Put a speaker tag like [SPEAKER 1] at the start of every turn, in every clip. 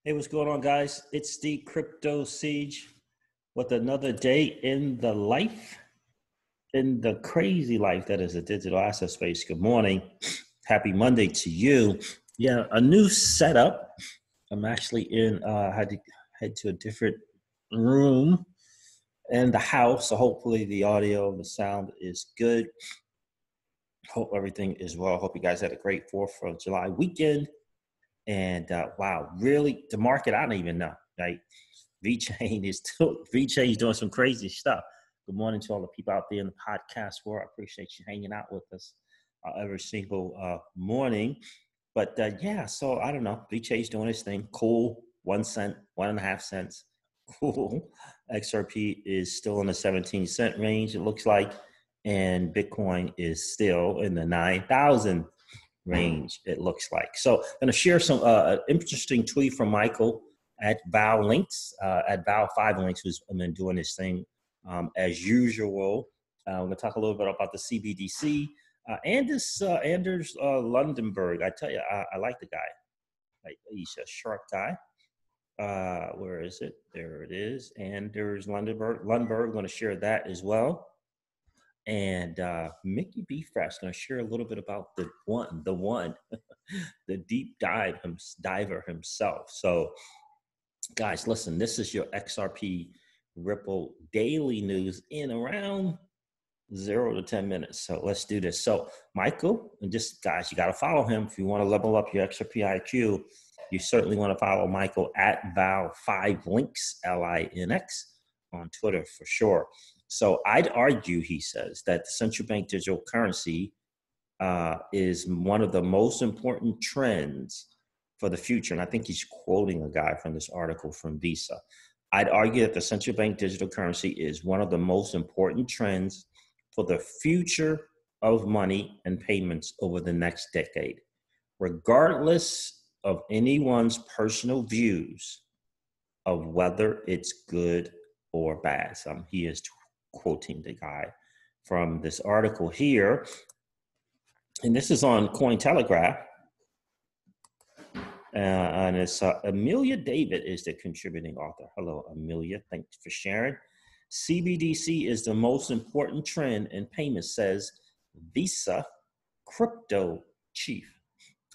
[SPEAKER 1] Hey, what's going on, guys? It's the Crypto Siege with another day in the crazy life that is the digital asset space. Good morning. Happy Monday to you. Yeah, a new setup. I'm actually had to head to a different room in the house. So hopefully the audio and the sound is good. Hope everything is well. Hope you guys had a great 4th of July weekend. And wow, really, the market, I don't even know. Like VeChain is doing some crazy stuff. Good morning to all the people out there in the podcast world. I appreciate you hanging out with us every single morning. But yeah, so I don't know. VeChain's doing his thing. Cool. 1 cent, 1.5 cents. Cool. XRP is still in the 17-cent range, it looks like. And Bitcoin is still in the 9,000 range, it looks like. So I'm going to share some interesting tweet from Michael at Val Links, at Val5Links, who's been doing this thing as usual. We're going to talk a little bit about the CBDC. Anders Lundenberg, I tell you, I like the guy. He's a sharp guy. Where is it? There it is. Anders Lundenberg. We're going to share that as well. And Mickey B. Fresh going to share a little bit about the deep diver himself. So, guys, listen, this is your XRP Ripple daily news in around 0 to 10 minutes. So let's do this. So Michael, and just guys, you got to follow him if you want to level up your XRP IQ. You certainly want to follow Michael at Val5Links, LINX, on Twitter for sure. So I'd argue, he says, that the central bank digital currency is one of the most important trends for the future. And I think he's quoting a guy from this article from Visa. I'd argue that the central bank digital currency is one of the most important trends for the future of money and payments over the next decade. Regardless of anyone's personal views of whether it's good or bad. So he is quoting the guy from this article here. And this is on Cointelegraph. And it's Amelia David is the contributing author. Hello, Amelia. Thanks for sharing. CBDC is the most important trend in payments, says Visa crypto chief.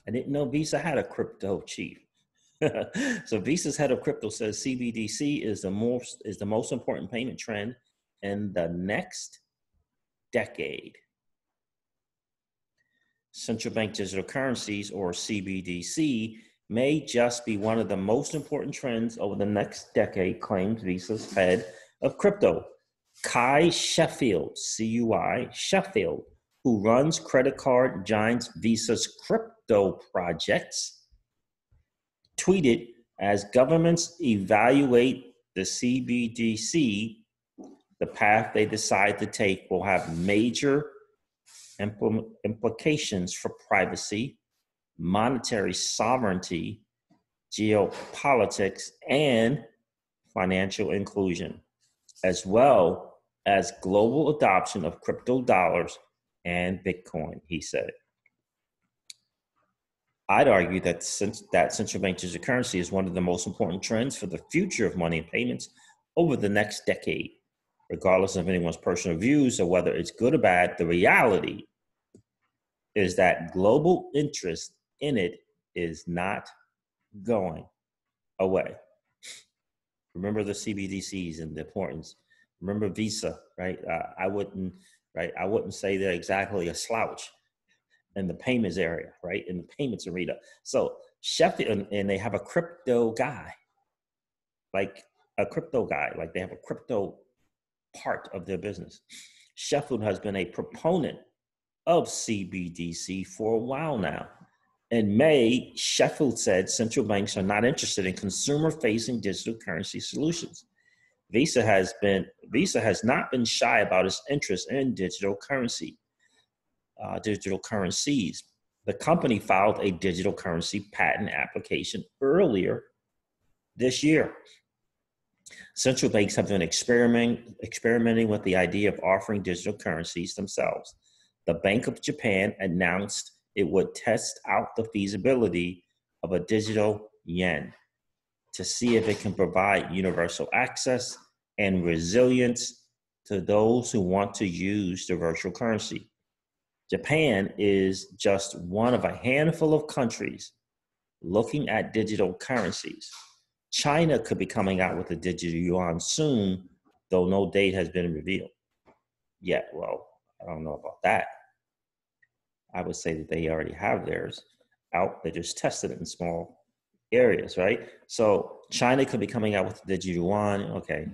[SPEAKER 1] I didn't know Visa had a crypto chief. So Visa's head of crypto says CBDC is the most important payment trend in the next decade. Central bank digital currencies, or CBDC, may just be one of the most important trends over the next decade, claims Visa's head of crypto, Kai Sheffield, C-U-I, Sheffield, who runs credit card giant Visa's crypto projects, tweeted, as governments evaluate the CBDC, the path they decide to take will have major implications for privacy, monetary sovereignty, geopolitics, and financial inclusion, as well as global adoption of crypto dollars and Bitcoin, he said. I'd argue that central bank digital currency is one of the most important trends for the future of money and payments over the next decade. Regardless of anyone's personal views or whether it's good or bad, the reality is that global interest in it is not going away. Remember the CBDCs and the importance. Remember Visa, right? I wouldn't say they're exactly a slouch in the payments area, right? In the payments arena. So Sheffield, and they have a crypto guy, like they have a crypto part of their business. Sheffield has been a proponent of CBDC for a while now. In May, Sheffield said central banks are not interested in consumer-facing digital currency solutions. Visa has not been shy about its interest in digital currencies. The company filed a digital currency patent application earlier this year. Central banks have been experimenting with the idea of offering digital currencies themselves. The Bank of Japan announced it would test out the feasibility of a digital yen. to see if it can provide universal access and resilience to those who want to use the virtual currency. Japan is just one of a handful of countries looking at digital currencies. China could be coming out with a digital yuan soon, though no date has been revealed yet. Well, I don't know about that. I would say that they already have theirs out. They just tested it in small areas, right? So China could be coming out with the digital yuan. Okay,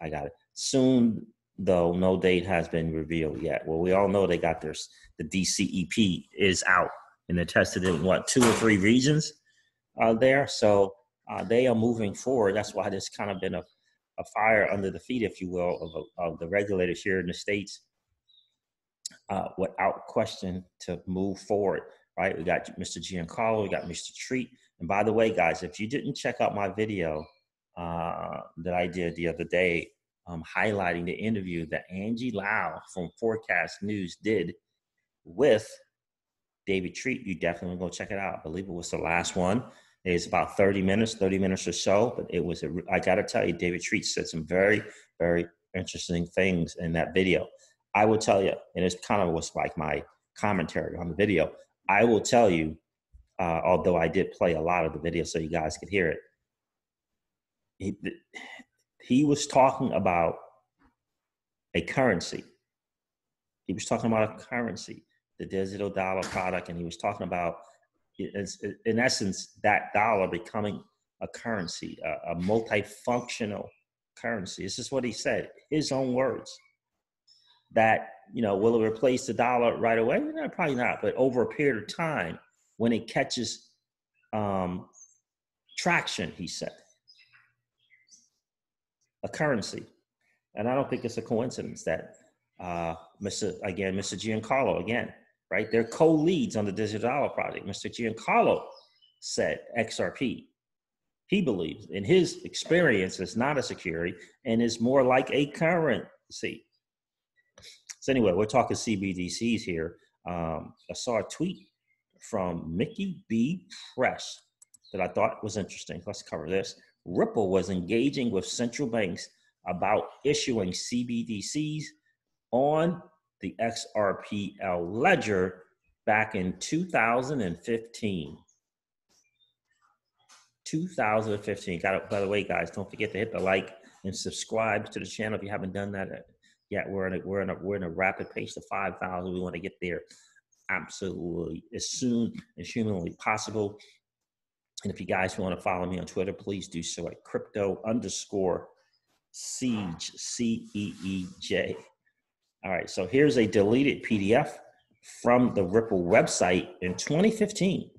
[SPEAKER 1] I got it. Soon, though, no date has been revealed yet. Well, we all know they got theirs. The DCEP is out, and they're tested in what, 2 or 3 regions there. So they are moving forward. That's why there's kind of been a fire under the feet, if you will, of the regulators here in the States, without question, to move forward, right? We got Mr. Giancarlo, we got Mr. Treat. And by the way, guys, if you didn't check out my video that I did the other day, highlighting the interview that Angie Lau from Forecast News did with David Treat, you definitely go check it out. I believe it was the last one. It's about 30 minutes or so, but it was, I got to tell you, David Treat said some very, very interesting things in that video. I will tell you, and it kind of was like my commentary on the video. I will tell you, although I did play a lot of the video so you guys could hear it, he was talking about a currency. He was talking about a currency, the digital dollar product, and he was talking about, in essence, that dollar becoming a currency, a multifunctional currency. This is what he said, his own words. That, will it replace the dollar right away? No, probably not. But over a period of time, when it catches traction, he said, a currency. And I don't think it's a coincidence that Mr. Giancarlo, again, right? They're co-leads on the digital dollar project. Mr. Giancarlo said XRP. He believes in his experience it's not a security and is more like a currency. So anyway, we're talking CBDCs here. I saw a tweet from Mickey B. Press that I thought was interesting. Let's cover this. Ripple was engaging with central banks about issuing CBDCs on the XRPL ledger back in 2015. 2015. By the way, guys, don't forget to hit the like and subscribe to the channel if you haven't done that yet. We're in a rapid pace to 5,000. We want to get there absolutely as soon as humanly possible. And if you guys want to follow me on Twitter, please do so at crypto_siege, CEEJ. All right, so here's a deleted PDF from the Ripple website in 2015,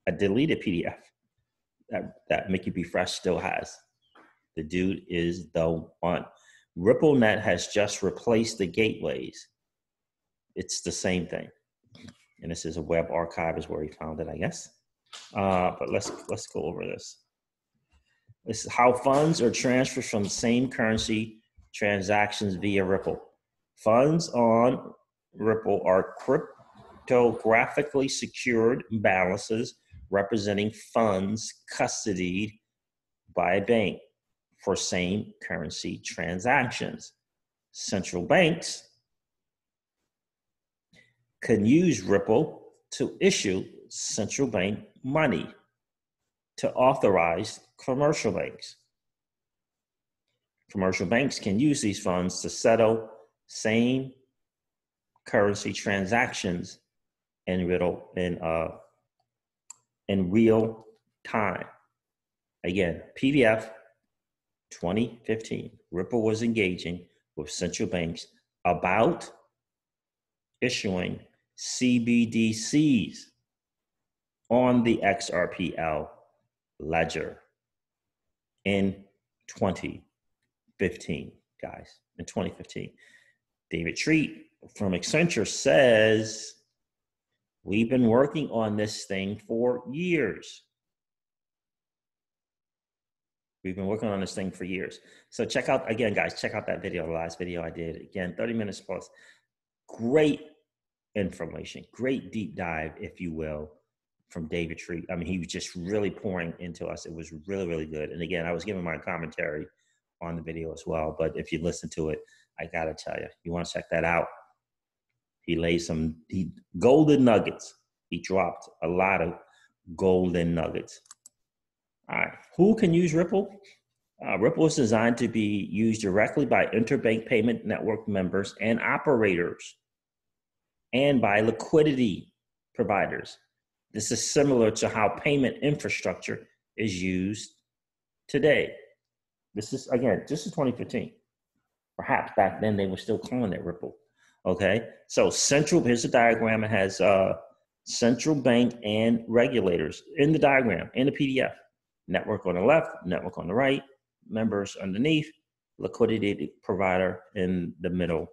[SPEAKER 1] a deleted PDF that Mickey B. Fresh still has. The dude is the one. RippleNet has just replaced the gateways. It's the same thing. And this is a web archive is where he found it, I guess. But let's go over this. This is how funds are transferred from the same currency transactions via Ripple. Funds on Ripple are cryptographically secured balances representing funds custodied by a bank for same currency transactions. Central banks can use Ripple to issue central bank money to authorize commercial banks. Commercial banks can use these funds to settle same currency transactions in real time. Again, PDF 2015. Ripple was engaging with central banks about issuing CBDCs on the XRPL ledger in 2015, guys, in 2015. David Treat from Accenture says, we've been working on this thing for years. We've been working on this thing for years. So check out, again, guys, check out that video, the last video I did. Again, 30 minutes plus. Great information, great deep dive, if you will, from David Treat. I mean, he was just really pouring into us. It was really, really good. And again, I was giving my commentary on the video as well. But if you listen to it, I got to tell you, you want to check that out. He laid some golden nuggets. He dropped a lot of golden nuggets. All right. Who can use Ripple? Ripple is designed to be used directly by interbank payment network members and operators and by liquidity providers. This is similar to how payment infrastructure is used today. This is 2015. Perhaps back then they were still calling it Ripple. Okay, so here's the diagram. It has central bank and regulators in the diagram, in the PDF. Network on the left, network on the right, members underneath, liquidity provider in the middle.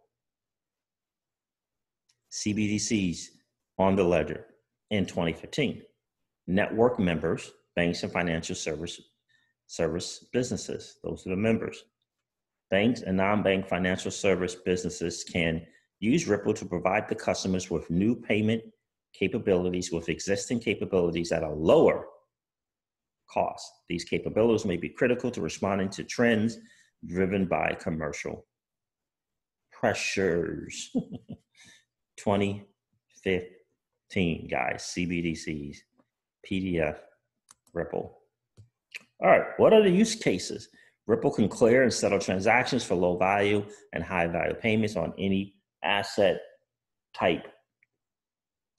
[SPEAKER 1] CBDCs on the ledger in 2015. Network members, banks and financial service businesses. Those are the members. Banks and non-bank financial service businesses can use Ripple to provide the customers with new payment capabilities with existing capabilities at a lower cost. These capabilities may be critical to responding to trends driven by commercial pressures. 2015, guys, CBDCs, PDF, Ripple. All right, what are the use cases? Ripple can clear and settle transactions for low value and high value payments on any asset type,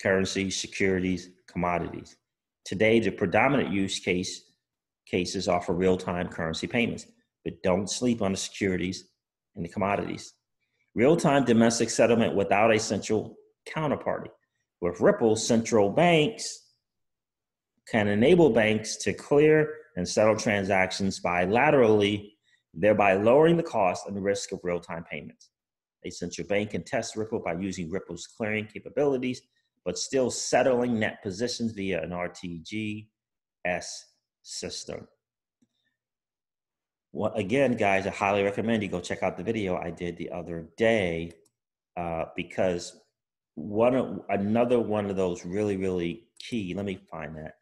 [SPEAKER 1] currency, securities, commodities. Today, the predominant use cases offer real-time currency payments, but don't sleep on the securities and the commodities. Real-time domestic settlement without a central counterparty. With Ripple, central banks can enable banks to clear and settle transactions bilaterally, thereby lowering the cost and the risk of real-time payments. A central bank can test Ripple by using Ripple's clearing capabilities, but still settling net positions via an RTGS system. Well, again, guys, I highly recommend you go check out the video I did the other day because another one of those really, really key, let me find that.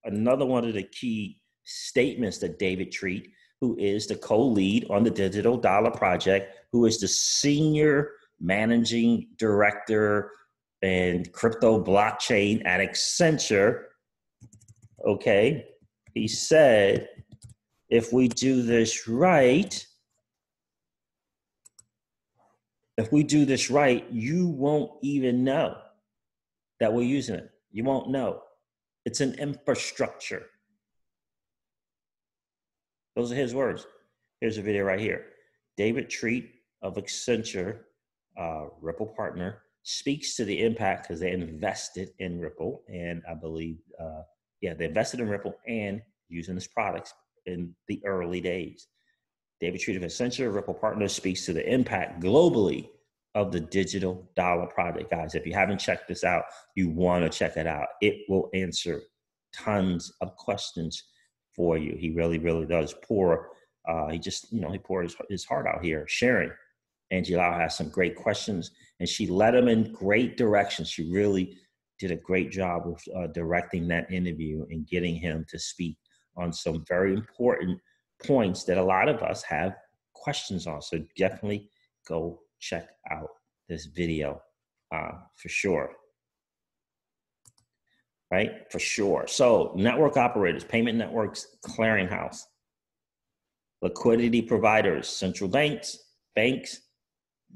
[SPEAKER 1] Another one of the key statements that David Treat, who is the co-lead on the Digital Dollar Project, who is the senior managing director and crypto blockchain at Accenture, okay, he said, if we do this right, you won't even know that we're using it. You won't know. It's an infrastructure. Those are his words. Here's a video right here. David Treat of Accenture, Ripple partner, speaks to the impact because they invested in Ripple. And I believe, they invested in Ripple and using this products in the early days. David Treat of Accenture, Ripple partner, speaks to the impact globally of the Digital Dollar Project. Guys, if you haven't checked this out, you want to check it out. It will answer tons of questions for you. He really, really does pour. He pours his heart out here, sharing. Angie Lau has some great questions, and she led him in great directions. She really did a great job with directing that interview and getting him to speak on some very important points that a lot of us have questions on. So definitely go check out this video for sure. Right? For sure. So network operators, payment networks, clearinghouse, liquidity providers, central banks,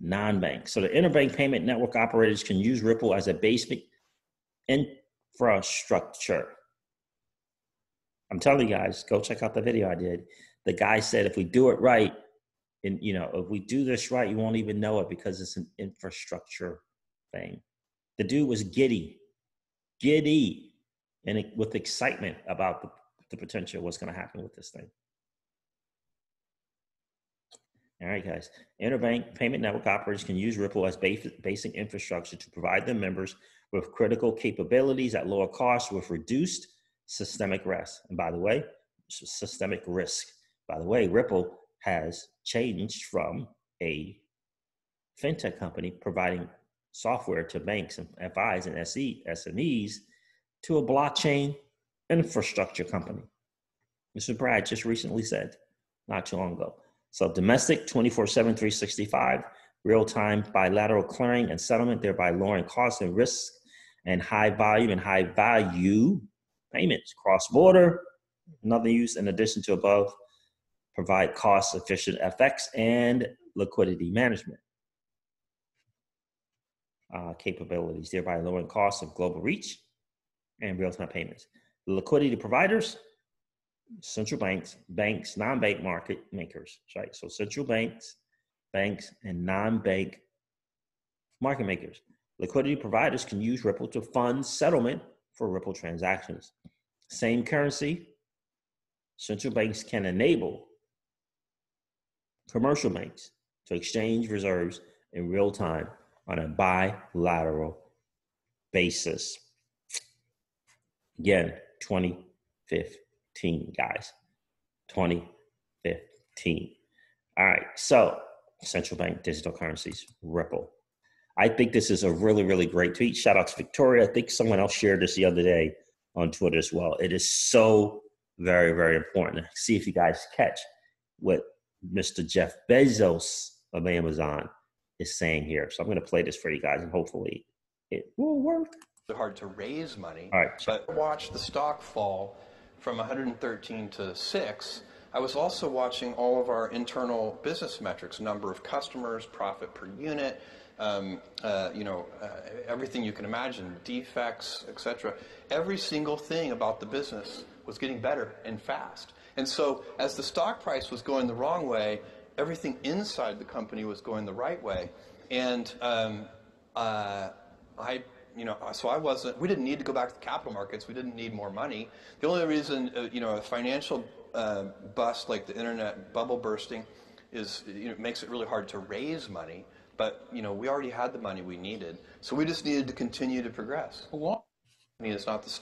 [SPEAKER 1] non-banks. So the interbank payment network operators can use Ripple as a basic infrastructure. I'm telling you guys, go check out the video I did. The guy said, if we do it right, and if we do this right, you won't even know it because it's an infrastructure thing. The dude was giddy, and with excitement about the potential of what's going to happen with this thing. All right, guys. Interbank payment network operators can use Ripple as basic infrastructure to provide their members with critical capabilities at lower cost with reduced systemic risk. And by the way, Ripple has changed from a fintech company providing software to banks and FIs and SMEs to a blockchain infrastructure company. Mr. Brad just recently said, not too long ago. So domestic, 24/7, 365, real-time bilateral clearing and settlement, thereby lowering costs and risks, and high volume and high value payments. Cross-border, another use in addition to above, provide cost-efficient FX and liquidity management capabilities, thereby lowering costs of global reach and real-time payments. The liquidity providers, central banks, non-bank market makers, right? So central banks, and non-bank market makers. Liquidity providers can use Ripple to fund settlement for Ripple transactions. Same currency, central banks can enable commercial banks to exchange reserves in real time on a bilateral basis. Again, 2015, guys, 2015. All right, so central bank digital currencies, Ripple. I think this is a really, really great tweet. Shout out to Victoria. I think someone else shared this the other day on Twitter as well. It is so very, very important. See if you guys catch what Mr. Jeff Bezos of Amazon is saying here. So I'm going to play this for you guys, and hopefully it will work.
[SPEAKER 2] It's hard to raise money,
[SPEAKER 1] all right,
[SPEAKER 2] but watch the stock fall from 113 to 6. I was also watching all of our internal business metrics, number of customers, profit per unit, everything you can imagine, defects, etc. Every single thing about the business was getting better and fast. And so as the stock price was going the wrong way, everything inside the company was going the right way. And we didn't need to go back to the capital markets. We didn't need more money. The only reason, a financial bust like the internet bubble bursting is, makes it really hard to raise money. But, we already had the money we needed. So we just needed to continue to progress. It's not the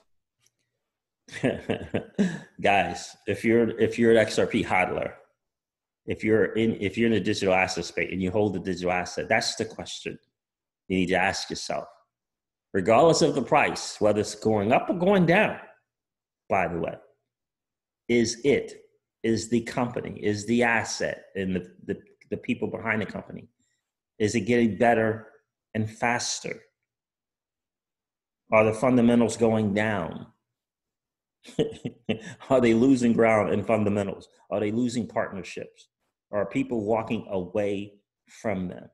[SPEAKER 1] guys, if you're an XRP hodler, if you're in the digital asset space and you hold the digital asset, that's the question you need to ask yourself. Regardless of the price, whether it's going up or going down, by the way, is the company, is the asset and the people behind the company, is it getting better and faster? Are the fundamentals going down? Are they losing ground in fundamentals? Are they losing partnerships? Are people walking away from them?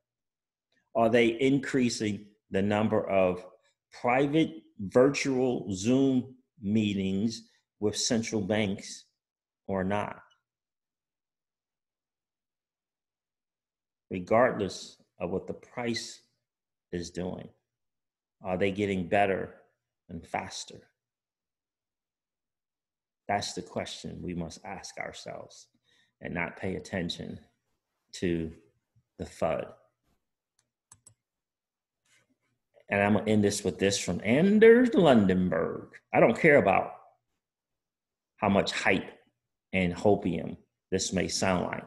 [SPEAKER 1] Are they increasing the number of private virtual Zoom meetings with central banks or not? Regardless of what the price is doing, are they getting better and faster? That's the question we must ask ourselves and not pay attention to the FUD. And I'm going to end this with this from Anders Lundenberg. I don't care about how much hype and hopium this may sound like.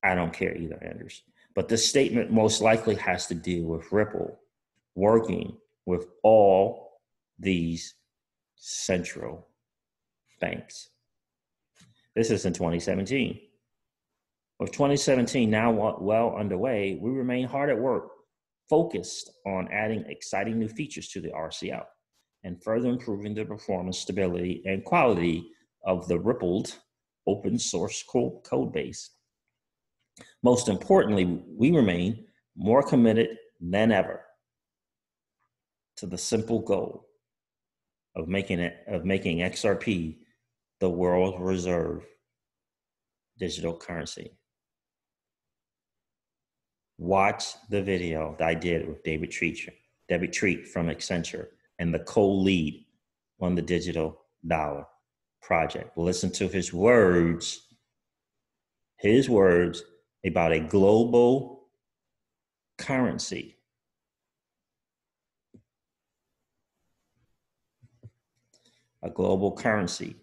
[SPEAKER 1] I don't care either, Anders. But this statement most likely has to do with Ripple working with all these central banks. This is in 2017. With 2017 now well underway, we remain hard at work, focused on adding exciting new features to the RCL and further improving the performance, stability, and quality of the Rippled open source code base. Most importantly, we remain more committed than ever to the simple goal of making XRP the world reserve digital currency. Watch the video that I did with David Treat from Accenture and the co-lead on the digital dollar project. Listen to his words about a global currency. A global currency.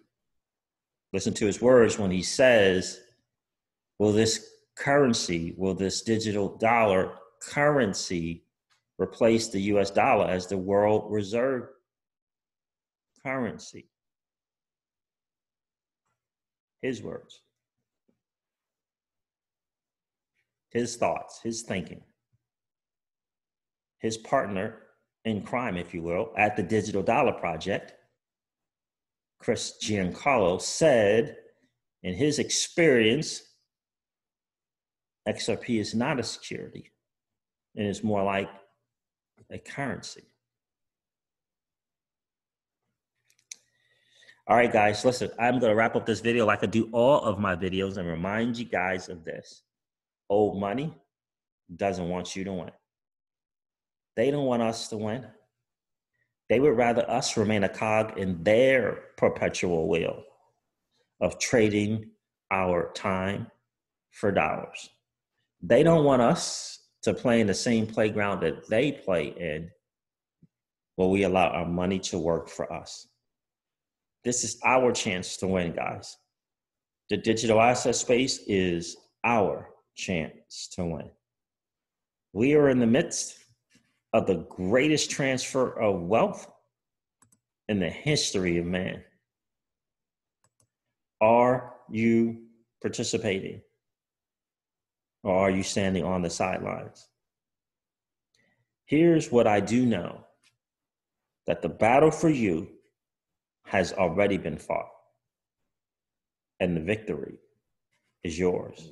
[SPEAKER 1] Listen to his words when he says, will this digital dollar currency replace the US dollar as the world reserve currency. His words, his thoughts, his thinking. His partner in crime, if you will, at the Digital Dollar Project, Chris Giancarlo, said in his experience, XRP is not a security. It is more like a currency. All right, guys, listen, I'm going to wrap up this video like I do all of my videos and remind you guys of this. Old money doesn't want you to win. They don't want us to win. They would rather us remain a cog in their perpetual wheel of trading our time for dollars. They don't want us to play in the same playground that they play in, where we allow our money to work for us. This is our chance to win, guys. The digital asset space is our chance to win. We are in the midst of the greatest transfer of wealth in the history of man. Are you participating? Or are you standing on the sidelines? Here's what I do know, that the battle for you has already been fought, and the victory is yours.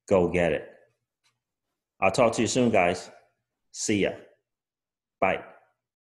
[SPEAKER 1] Go get it. I'll talk to you soon, guys. See ya. Bye.